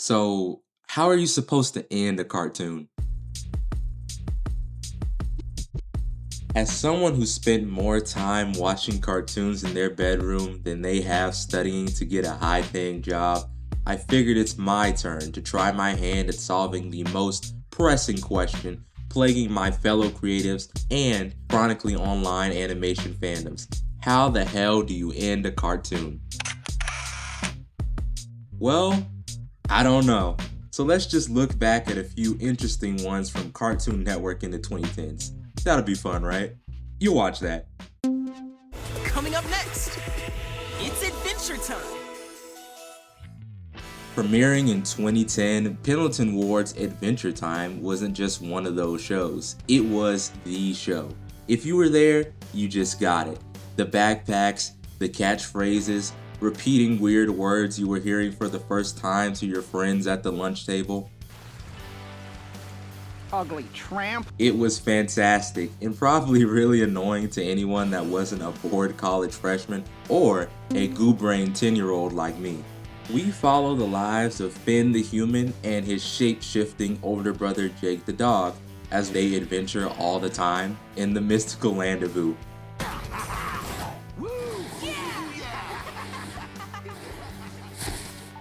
So, how are you supposed to end a cartoon? As someone who spent more time watching cartoons in their bedroom than they have studying to get a high paying job, I figured it's my turn to try my hand at solving the most pressing question plaguing my fellow creatives and chronically online animation fandoms. How the hell do you end a cartoon? Well, I don't know. So let's just look back at a few interesting ones from Cartoon Network in the 2010s. That'll be fun, right? You watch that. Coming up next, it's Adventure Time. Premiering in 2010, Pendleton Ward's Adventure Time wasn't just one of those shows. It was the show. If you were there, you just got it. The backpacks, the catchphrases, repeating weird words you were hearing for the first time to your friends at the lunch table. Ugly tramp. It was fantastic and probably really annoying to anyone that wasn't a bored college freshman or a goo-brained 10-year-old like me. We follow the lives of Finn the human and his shape-shifting older brother Jake the dog as they adventure all the time in the mystical land of Ooh.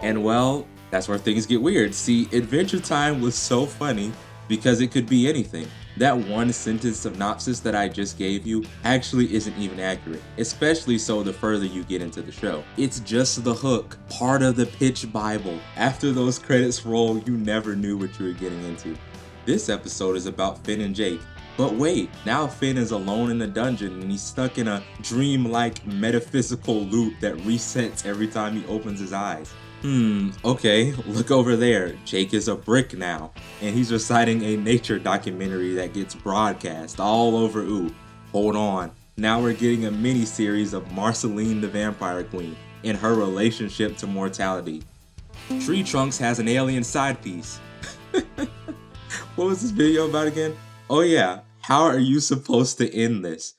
And well, that's where things get weird. See, Adventure Time was so funny because it could be anything. That one sentence synopsis that I just gave you actually isn't even accurate, especially so the further you get into the show. It's just the hook, part of the pitch bible. After those credits roll, you never knew what you were getting into. This episode is about Finn and Jake. But wait, now Finn is alone in a dungeon and he's stuck in a dream-like metaphysical loop that resets every time he opens his eyes. Okay, look over there. Jake is a brick now, and he's reciting a nature documentary that gets broadcast all over Ooh. Hold on, now we're getting a mini-series of Marceline the Vampire Queen and her relationship to mortality. Tree Trunks has an alien side piece. What was this video about again? Oh yeah, how are you supposed to end this?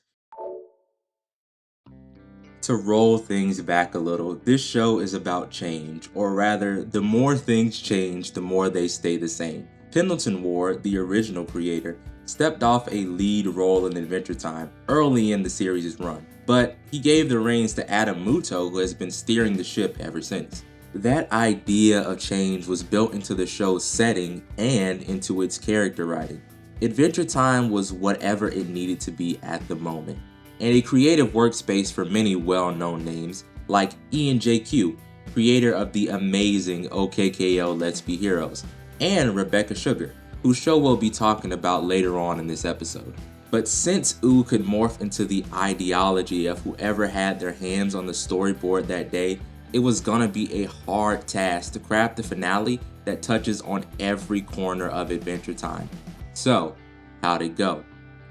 To roll things back a little, this show is about change, or rather, the more things change, the more they stay the same. Pendleton Ward, the original creator, stepped off a lead role in Adventure Time early in the series' run, but he gave the reins to Adam Muto, who has been steering the ship ever since. That idea of change was built into the show's setting and into its character writing. Adventure Time was whatever it needed to be at the moment, and a creative workspace for many well-known names like Ian J.Q., creator of the amazing OKKO Let's Be Heroes, and Rebecca Sugar, whose show we'll be talking about later on in this episode. But since Ooh could morph into the ideology of whoever had their hands on the storyboard that day, it was gonna be a hard task to craft the finale that touches on every corner of Adventure Time. So, how'd it go?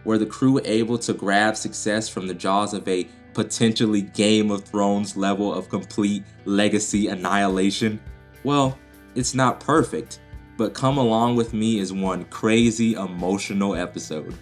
Were the crew able to grab success from the jaws of a potentially Game of Thrones level of complete legacy annihilation? Well, it's not perfect, but come along with me as one crazy emotional episode.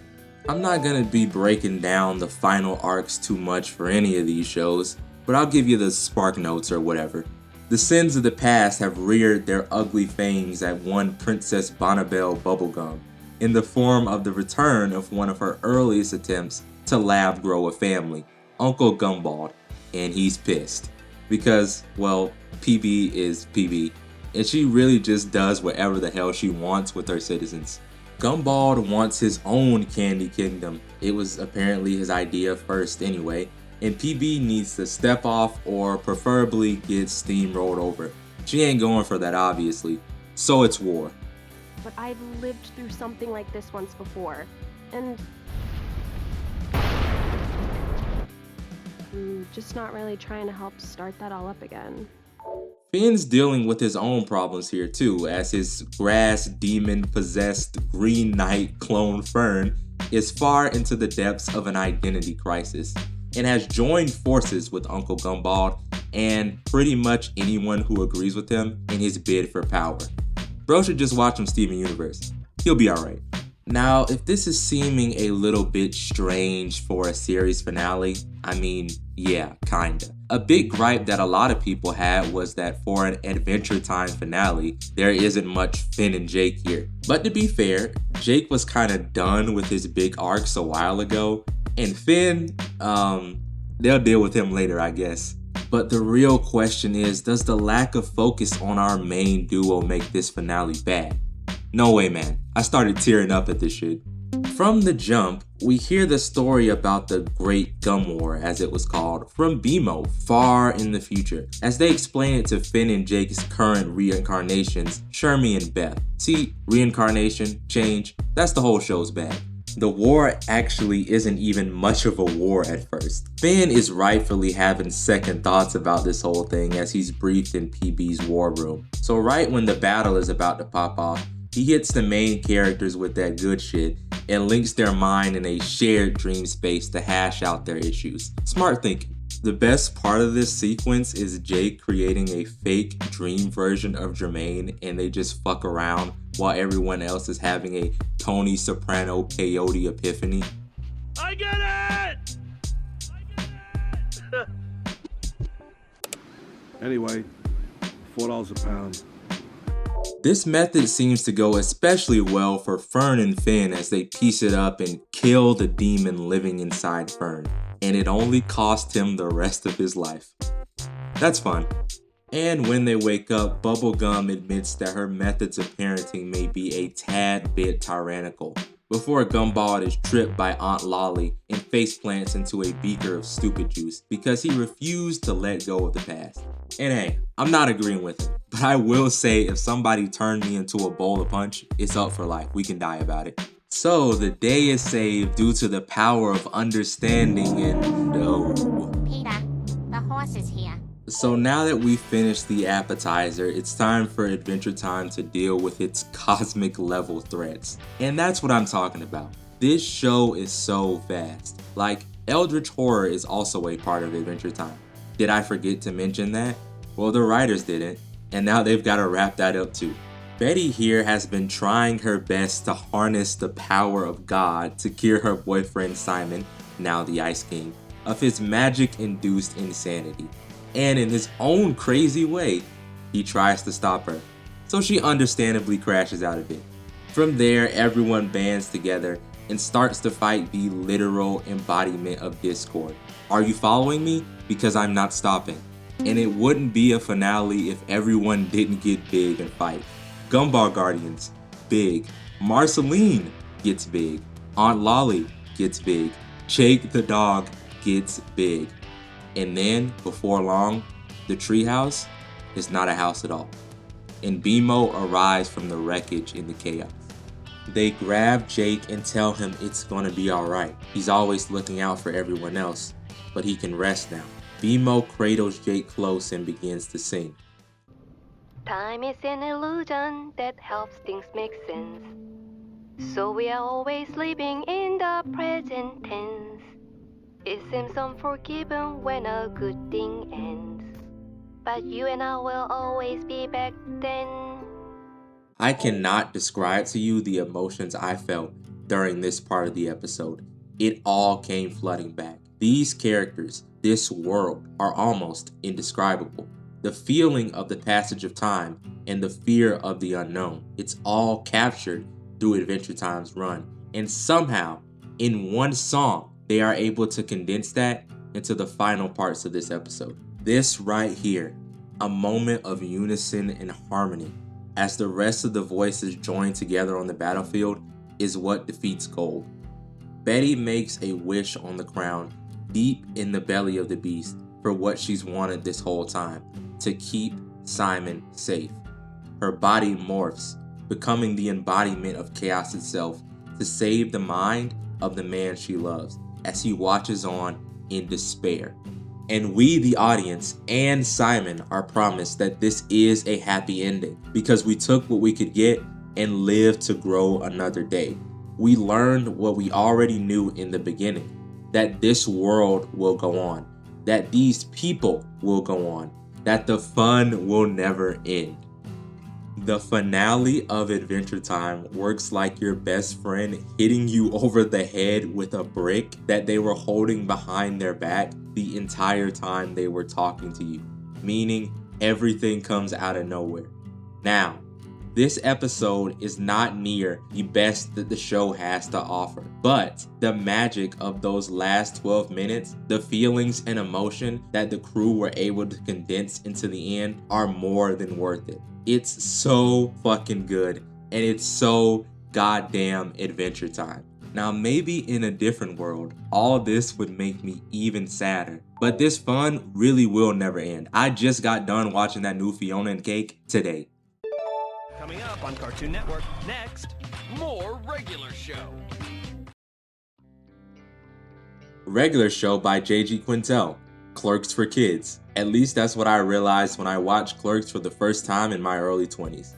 I'm not gonna be breaking down the final arcs too much for any of these shows, but I'll give you the spark notes or whatever. The sins of the past have reared their ugly fangs at one Princess Bonnabelle Bubblegum, in the form of the return of one of her earliest attempts to lab grow a family, Uncle Gumball, and he's pissed. Because, well, PB is PB, and she really just does whatever the hell she wants with her citizens. Gumball wants his own candy kingdom. It was apparently his idea first anyway, and PB needs to step off or preferably get steamrolled over. She ain't going for that obviously, so it's war. But I've lived through something like this once before, and I'm just not really trying to help start that all up again. Finn's dealing with his own problems here too, as his grass demon possessed Green Knight clone Fern is far into the depths of an identity crisis and has joined forces with Uncle Gumball and pretty much anyone who agrees with him in his bid for power. Bro should just watch some Steven Universe. He'll be alright. Now, if this is seeming a little bit strange for a series finale, I mean, yeah, kinda. A big gripe that a lot of people had was that for an Adventure Time finale, there isn't much Finn and Jake here. But to be fair, Jake was kinda done with his big arcs a while ago, and Finn, they'll deal with him later, I guess. But the real question is, does the lack of focus on our main duo make this finale bad? No way, man. I started tearing up at this shit. From the jump, we hear the story about the Great Gum War, as it was called, from BMO far in the future, as they explain it to Finn and Jake's current reincarnations, Shermie and Beth. See, reincarnation, change, that's the whole show's bag. The war actually isn't even much of a war at first. Finn is rightfully having second thoughts about this whole thing as he's briefed in PB's war room. So right when the battle is about to pop off, he hits the main characters with that good shit and links their mind in a shared dream space to hash out their issues. Smart thinking. The best part of this sequence is Jake creating a fake dream version of Jermaine and they just fuck around while everyone else is having a Tony Soprano peyote epiphany. I get it! Anyway, $4 a pound. This method seems to go especially well for Fern and Finn as they piece it up and kill the demon living inside Fern, and it only cost him the rest of his life. That's fun. And when they wake up, Bubblegum admits that her methods of parenting may be a tad bit tyrannical, before Gumball is tripped by Aunt Lolly and faceplants into a beaker of stupid juice because he refused to let go of the past. And hey, I'm not agreeing with him, but I will say if somebody turned me into a bowl of punch, it's up for life. We can die about it. So the day is saved due to the power of understanding and Peter, the horse is here. So now that we've finished the appetizer, it's time for Adventure Time to deal with its cosmic level threats. And that's what I'm talking about. This show is so fast. Like, Eldritch Horror is also a part of Adventure Time. Did I forget to mention that? Well, the writers didn't, and now they've got to wrap that up too. Betty here has been trying her best to harness the power of God to cure her boyfriend Simon, now the Ice King, of his magic-induced insanity. And in his own crazy way, he tries to stop her. So she understandably crashes out of it. From there, everyone bands together and starts to fight the literal embodiment of discord. Are you following me? Because I'm not stopping. And it wouldn't be a finale if everyone didn't get big and fight. Gumball Guardians, big. Marceline gets big. Aunt Lolly gets big. Jake the dog gets big. And then, before long, the treehouse is not a house at all. And BMO arrives from the wreckage in the chaos. They grab Jake and tell him it's gonna be alright. He's always looking out for everyone else, but he can rest now. BMO cradles Jake close and begins to sing. Time is an illusion that helps things make sense. So we are always living in the present tense. It seems unforgiving when a good thing ends. But you and I will always be back then. I cannot describe to you the emotions I felt during this part of the episode. It all came flooding back. These characters, this world, are almost indescribable. The feeling of the passage of time and the fear of the unknown, it's all captured through Adventure Time's run. And somehow, in one song, they are able to condense that into the final parts of this episode. This right here, a moment of unison and harmony, as the rest of the voices join together on the battlefield, is what defeats Gold. Betty makes a wish on the crown, deep in the belly of the beast, for what she's wanted this whole time, to keep Simon safe. Her body morphs, becoming the embodiment of chaos itself, to save the mind of the man she loves, as he watches on in despair. And we, the audience, and Simon are promised that this is a happy ending, because we took what we could get and lived to grow another day. We learned what we already knew in the beginning, that this world will go on, that these people will go on, that the fun will never end. The finale of Adventure Time works like your best friend hitting you over the head with a brick that they were holding behind their back the entire time they were talking to you, meaning everything comes out of nowhere. Now, this episode is not near the best that the show has to offer, but the magic of those last 12 minutes, the feelings and emotion that the crew were able to condense into the end are more than worth it. It's so fucking good, and it's so goddamn Adventure Time. Now, maybe in a different world, all this would make me even sadder, but this fun really will never end. I just got done watching that new Fiona and Cake today. Coming up on Cartoon Network, next, more Regular Show. Regular Show by J.G. Quintel. Clerks for kids. At least that's what I realized when I watched Clerks for the first time in my early 20s.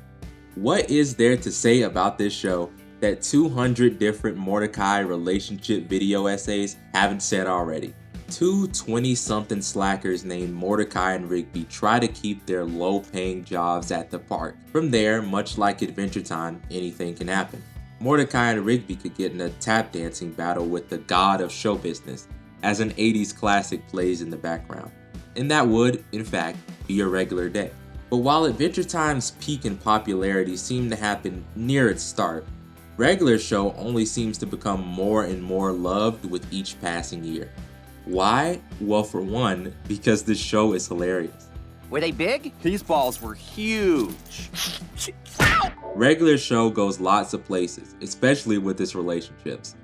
What is there to say about this show that 200 different Mordecai relationship video essays haven't said already? Two 20-something slackers named Mordecai and Rigby try to keep their low-paying jobs at the park. From there, much like Adventure Time, anything can happen. Mordecai and Rigby could get in a tap dancing battle with the god of show business, as an 80s classic plays in the background. And that would, in fact, be a regular day. But while Adventure Time's peak in popularity seemed to happen near its start, Regular Show only seems to become more and more loved with each passing year. Why? Well, for one, because this show is hilarious. Were they big? These balls were huge. Regular Show goes lots of places, especially with its relationships.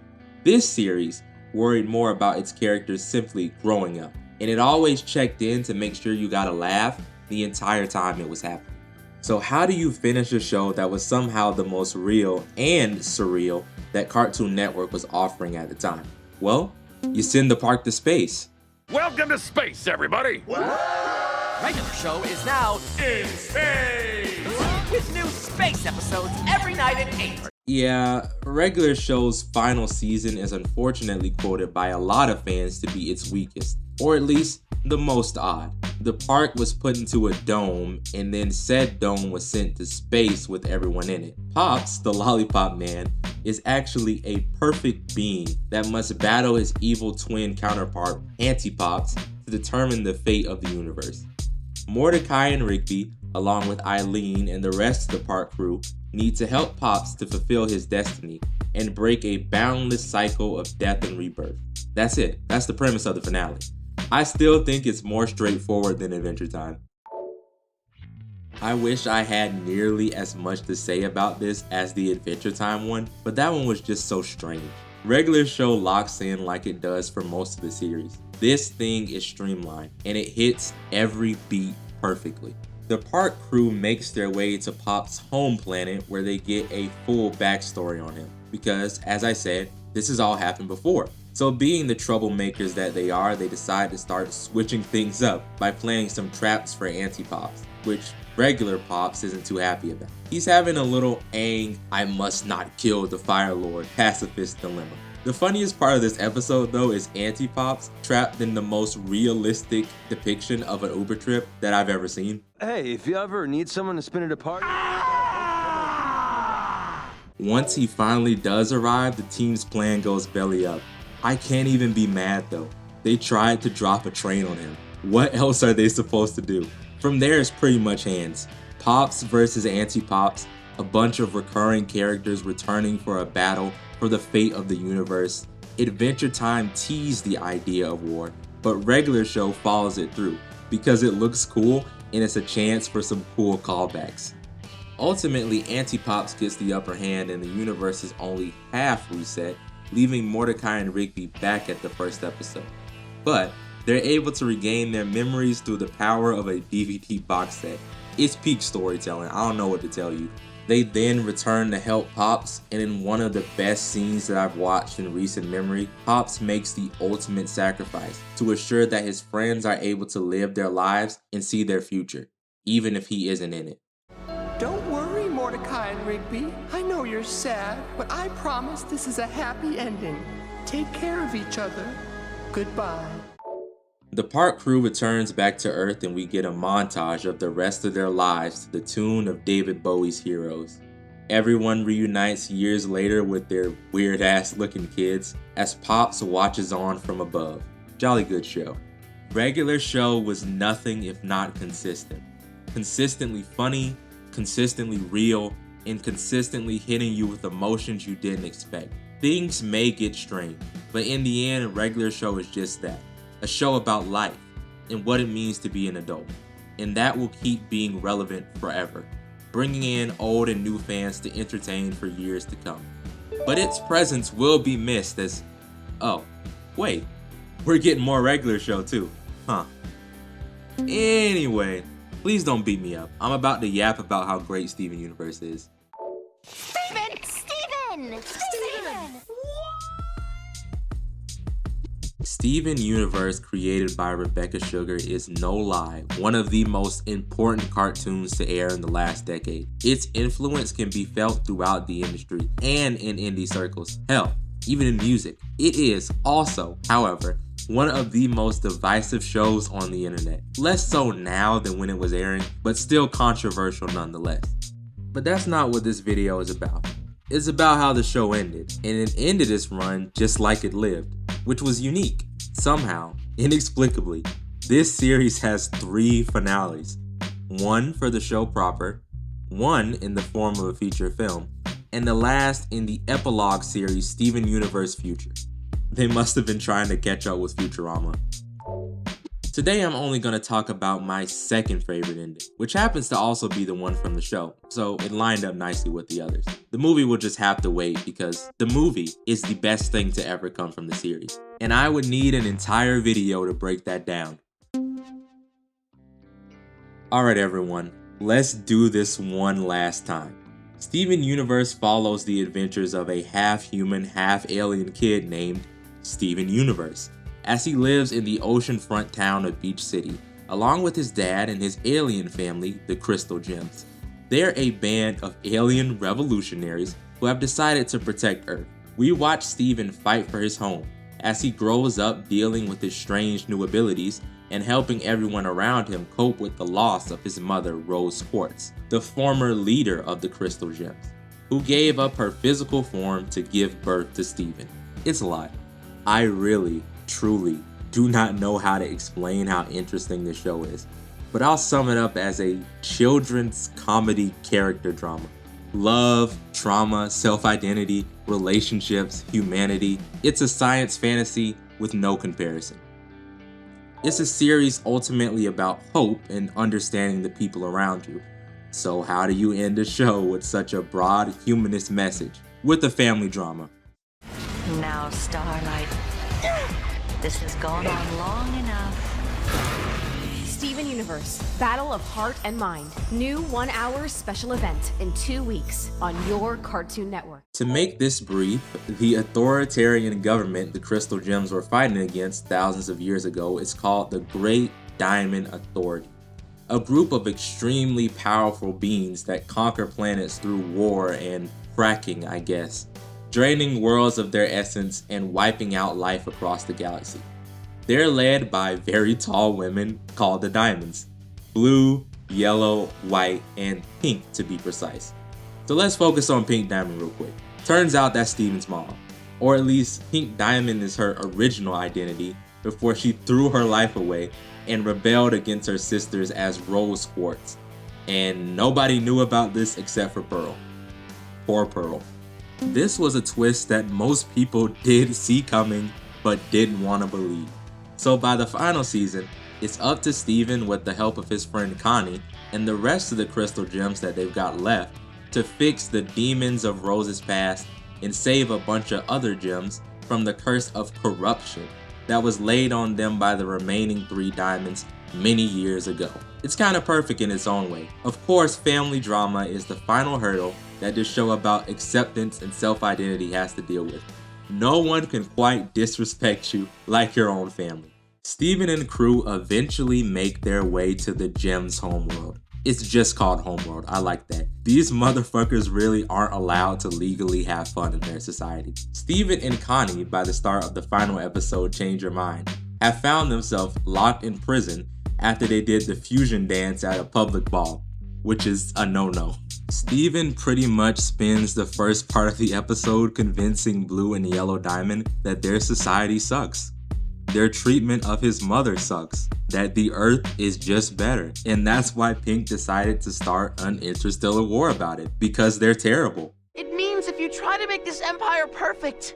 This series worried more about its characters simply growing up, and it always checked in to make sure you got a laugh the entire time it was happening. So how do you finish a show that was somehow the most real and surreal that Cartoon Network was offering at the time? Well, you send the park to space. Welcome to space, everybody! Regular Show is now in space! With new space episodes every night at 8. Yeah, Regular Show's final season is unfortunately quoted by a lot of fans to be its weakest, or at least the most odd. The park was put into a dome, and then said dome was sent to space with everyone in it. Pops, the Lollipop Man, is actually a perfect being that must battle his evil twin counterpart, Antipops, to determine the fate of the universe. Mordecai and Rigby, along with Eileen and the rest of the park crew, need to help Pops to fulfill his destiny and break a boundless cycle of death and rebirth. That's it. That's the premise of the finale. I still think it's more straightforward than Adventure Time. I wish I had nearly as much to say about this as the Adventure Time one, but that one was just so strange. Regular Show locks in like it does for most of the series. This thing is streamlined, and it hits every beat perfectly. The park crew makes their way to Pop's home planet where they get a full backstory on him, because, as I said, this has all happened before. So being the troublemakers that they are, they decide to start switching things up by playing some traps for Antipops, which regular Pops isn't too happy about. He's having a little Aang, I must not kill the Fire Lord pacifist dilemma. The funniest part of this episode though is Antipops trapped in the most realistic depiction of an Uber trip that I've ever seen. Hey, if you ever need someone to spin at a party... Once he finally does arrive, the team's plan goes belly up. I can't even be mad though. They tried to drop a train on him. What else are they supposed to do? From there it's pretty much hands. Pops versus Antipops, a bunch of recurring characters returning for a battle for the fate of the universe. Adventure Time teased the idea of war, but Regular Show follows it through because it looks cool and it's a chance for some cool callbacks. Ultimately, Antipops gets the upper hand and the universe is only half reset, leaving Mordecai and Rigby back at the first episode. But they're able to regain their memories through the power of a DVD box set. It's peak storytelling, I don't know what to tell you. They then return to help Pops, and in one of the best scenes that I've watched in recent memory, Pops makes the ultimate sacrifice to assure that his friends are able to live their lives and see their future, even if he isn't in it. Don't worry, Mordecai and Rigby. I know you're sad, but I promise this is a happy ending. Take care of each other. Goodbye. The park crew returns back to Earth and we get a montage of the rest of their lives to the tune of David Bowie's Heroes. Everyone reunites years later with their weird-ass looking kids as Pops watches on from above. Jolly good show. Regular show was nothing if not consistent. Consistently funny, consistently real, and consistently hitting you with emotions you didn't expect. Things may get strange, but in the end, Regular Show is just that. A show about life and what it means to be an adult. And that will keep being relevant forever, bringing in old and new fans to entertain for years to come. But its presence will be missed as, oh, wait, we're getting more Regular Show too, huh? Anyway, please don't beat me up. I'm about to yap about how great Steven Universe is. Steven! Steven! Steven! Steven Universe, created by Rebecca Sugar, is no lie one of the most important cartoons to air in the last decade. Its influence can be felt throughout the industry and in indie circles. Hell, even in music. It is also, however, one of the most divisive shows on the internet. Less so now than when it was airing, but still controversial nonetheless. But that's not what this video is about. It's about how the show ended, and it ended its run just like it lived, which was unique. Somehow, inexplicably, this series has 3 finales. One for the show proper, one in the form of a feature film, and the last in the epilogue series Steven Universe Future. They must have been trying to catch up with Futurama. Today I'm only going to talk about my second favorite ending, which happens to also be the one from the show, so it lined up nicely with the others. The movie will just have to wait because the movie is the best thing to ever come from the series, and I would need an entire video to break that down. Alright everyone, let's do this one last time. Steven Universe follows the adventures of a half-human, half-alien kid named Steven Universe, as he lives in the oceanfront town of Beach City, along with his dad and his alien family, the Crystal Gems. They're a band of alien revolutionaries who have decided to protect Earth. We watch Steven fight for his home, as he grows up dealing with his strange new abilities and helping everyone around him cope with the loss of his mother, Rose Quartz, the former leader of the Crystal Gems, who gave up her physical form to give birth to Steven. It's a lot. I really, truly do not know how to explain how interesting this show is, but I'll sum it up as a children's comedy character drama. Love, trauma, self-identity, relationships, humanity. It's a science fantasy with no comparison. It's a series ultimately about hope and understanding the people around you. So how do you end a show with such a broad humanist message with a family drama? Now, Starlight, this has gone on long enough. Steven Universe, Battle of Heart and Mind. New 1-hour special event in 2 weeks on your Cartoon Network. To make this brief, the authoritarian government the Crystal Gems were fighting against thousands of years ago is called the Great Diamond Authority, a group of extremely powerful beings that conquer planets through war and fracking, I guess, draining worlds of their essence and wiping out life across the galaxy. They're led by very tall women called the Diamonds. Blue, yellow, white, and pink to be precise. So let's focus on Pink Diamond real quick. Turns out that's Steven's mom. Or at least Pink Diamond is her original identity before she threw her life away and rebelled against her sisters as Rose Quartz. And nobody knew about this except for Pearl. Poor Pearl. This was a twist that most people did see coming but didn't want to believe. So by the final season, it's up to Steven with the help of his friend Connie and the rest of the Crystal Gems that they've got left to fix the demons of Rose's past and save a bunch of other gems from the curse of corruption that was laid on them by the remaining 3 diamonds many years ago. It's kind of perfect in its own way. Of course, family drama is the final hurdle that this show about acceptance and self-identity has to deal with. No one can quite disrespect you like your own family. Steven and crew eventually make their way to the Gems homeworld. It's just called Homeworld, I like that. These motherfuckers really aren't allowed to legally have fun in their society. Steven and Connie, by the start of the final episode, change your mind, have found themselves locked in prison after they did the fusion dance at a public ball, which is a no-no. Steven pretty much spends the first part of the episode convincing Blue and Yellow Diamond that their society sucks. Their treatment of his mother sucks, that the Earth is just better, and that's why Pink decided to start an interstellar war about it, because they're terrible. It means if you try to make this empire perfect,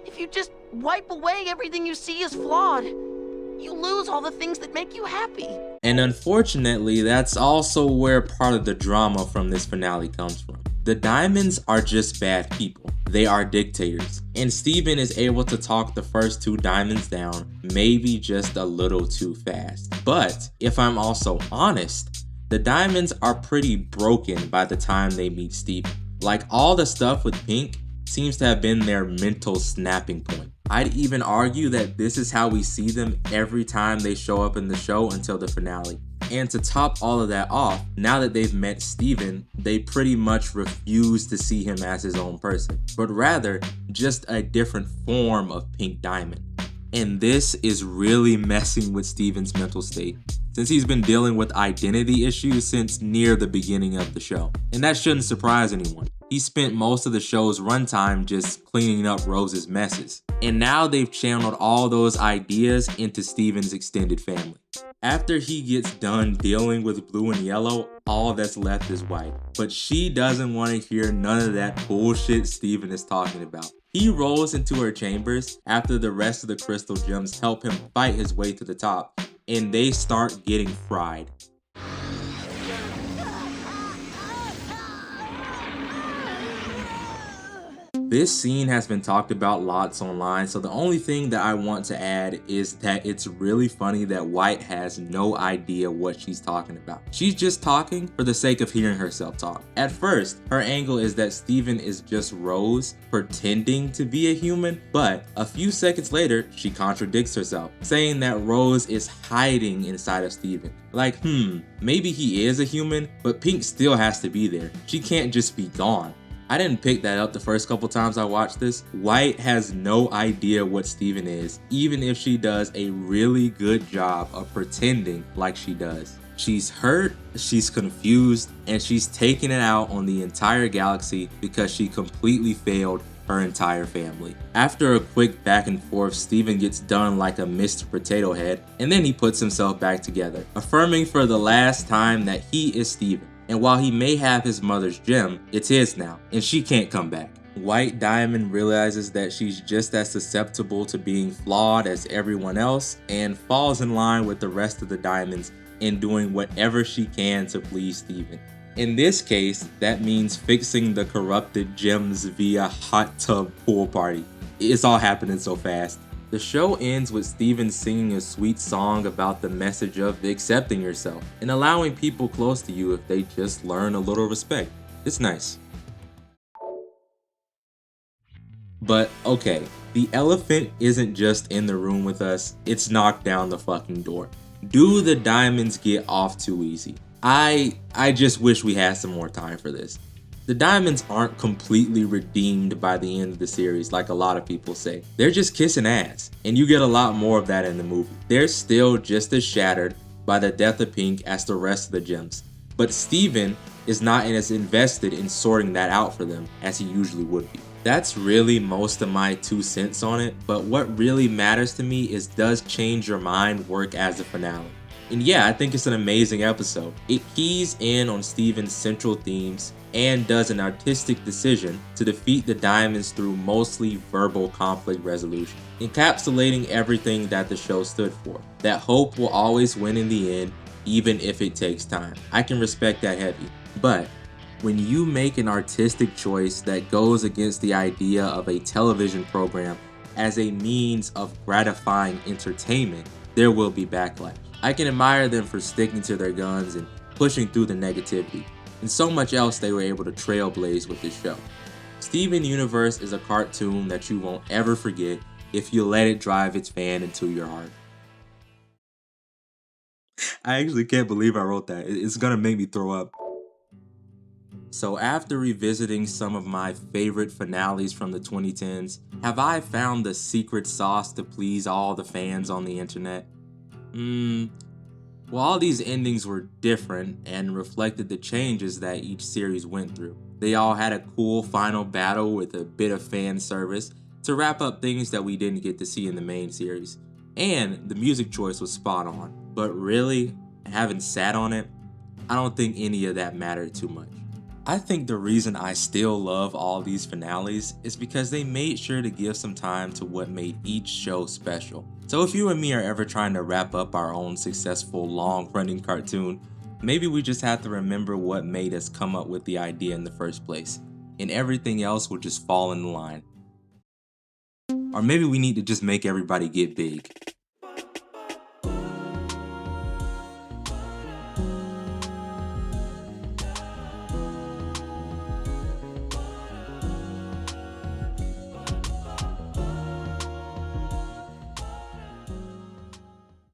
if you just wipe away everything you see as flawed, you lose all the things that make you happy. And unfortunately, that's also where part of the drama from this finale comes from. The Diamonds are just bad people. They are dictators. And Steven is able to talk the first two Diamonds down, maybe just a little too fast. But if I'm also honest, the Diamonds are pretty broken by the time they meet Steven. Like, all the stuff with Pink seems to have been their mental snapping point. I'd even argue that this is how we see them every time they show up in the show until the finale. And to top all of that off, now that they've met Steven, they pretty much refuse to see him as his own person, but rather just a different form of Pink Diamond. And this is really messing with Steven's mental state, since he's been dealing with identity issues since near the beginning of the show. And that shouldn't surprise anyone. He spent most of the show's runtime just cleaning up Rose's messes. And now they've channeled all those ideas into Steven's extended family. After he gets done dealing with Blue and Yellow, all that's left is White. But she doesn't want to hear none of that bullshit Steven is talking about. He rolls into her chambers after the rest of the crystal gems help him fight his way to the top, and they start getting fried. This scene has been talked about lots online, so the only thing that I want to add is that it's really funny that White has no idea what she's talking about. She's just talking for the sake of hearing herself talk. At first, her angle is that Steven is just Rose pretending to be a human, but a few seconds later, she contradicts herself, saying that Rose is hiding inside of Steven. Like, maybe he is a human, but Pink still has to be there. She can't just be gone. I didn't pick that up the first couple times I watched this. White has no idea what Steven is, even if she does a really good job of pretending like she does. She's hurt, she's confused, and she's taking it out on the entire galaxy because she completely failed her entire family. After a quick back and forth, Steven gets done like a Mr. Potato Head, and then he puts himself back together, affirming for the last time that he is Steven. And while he may have his mother's gem, it's his now, and she can't come back. White Diamond realizes that she's just as susceptible to being flawed as everyone else, and falls in line with the rest of the Diamonds in doing whatever she can to please Steven. In this case, that means fixing the corrupted gems via hot tub pool party. It's all happening so fast. The show ends with Steven singing a sweet song about the message of accepting yourself and allowing people close to you if they just learn a little respect. It's nice. But okay, the elephant isn't just in the room with us, it's knocked down the fucking door. Do the Diamonds get off too easy? I just wish we had some more time for this. The Diamonds aren't completely redeemed by the end of the series like a lot of people say. They're just kissing ass, and you get a lot more of that in the movie. They're still just as shattered by the death of Pink as the rest of the gems, but Steven is not as invested in sorting that out for them as he usually would be. That's really most of my 2 cents on it, but what really matters to me is, does Change Your Mind work as a finale? And yeah, I think it's an amazing episode. It keys in on Steven's central themes and does an artistic decision to defeat the Diamonds through mostly verbal conflict resolution, encapsulating everything that the show stood for. That hope will always win in the end, even if it takes time. I can respect that heavy. But when you make an artistic choice that goes against the idea of a television program as a means of gratifying entertainment, there will be backlash. I can admire them for sticking to their guns and pushing through the negativity, and so much else they were able to trailblaze with this show. Steven Universe is a cartoon that you won't ever forget if you let it drive its fan into your heart. I actually can't believe I wrote that. It's gonna make me throw up. So after revisiting some of my favorite finales from the 2010s, have I found the secret sauce to please all the fans on the internet? Well, all these endings were different and reflected the changes that each series went through. They all had a cool final battle with a bit of fan service to wrap up things that we didn't get to see in the main series. And the music choice was spot on. But really, having sat on it, I don't think any of that mattered too much. I think the reason I still love all these finales is because they made sure to give some time to what made each show special. So if you and me are ever trying to wrap up our own successful long-running cartoon, maybe we just have to remember what made us come up with the idea in the first place, and everything else will just fall in line. Or maybe we need to just make everybody get big.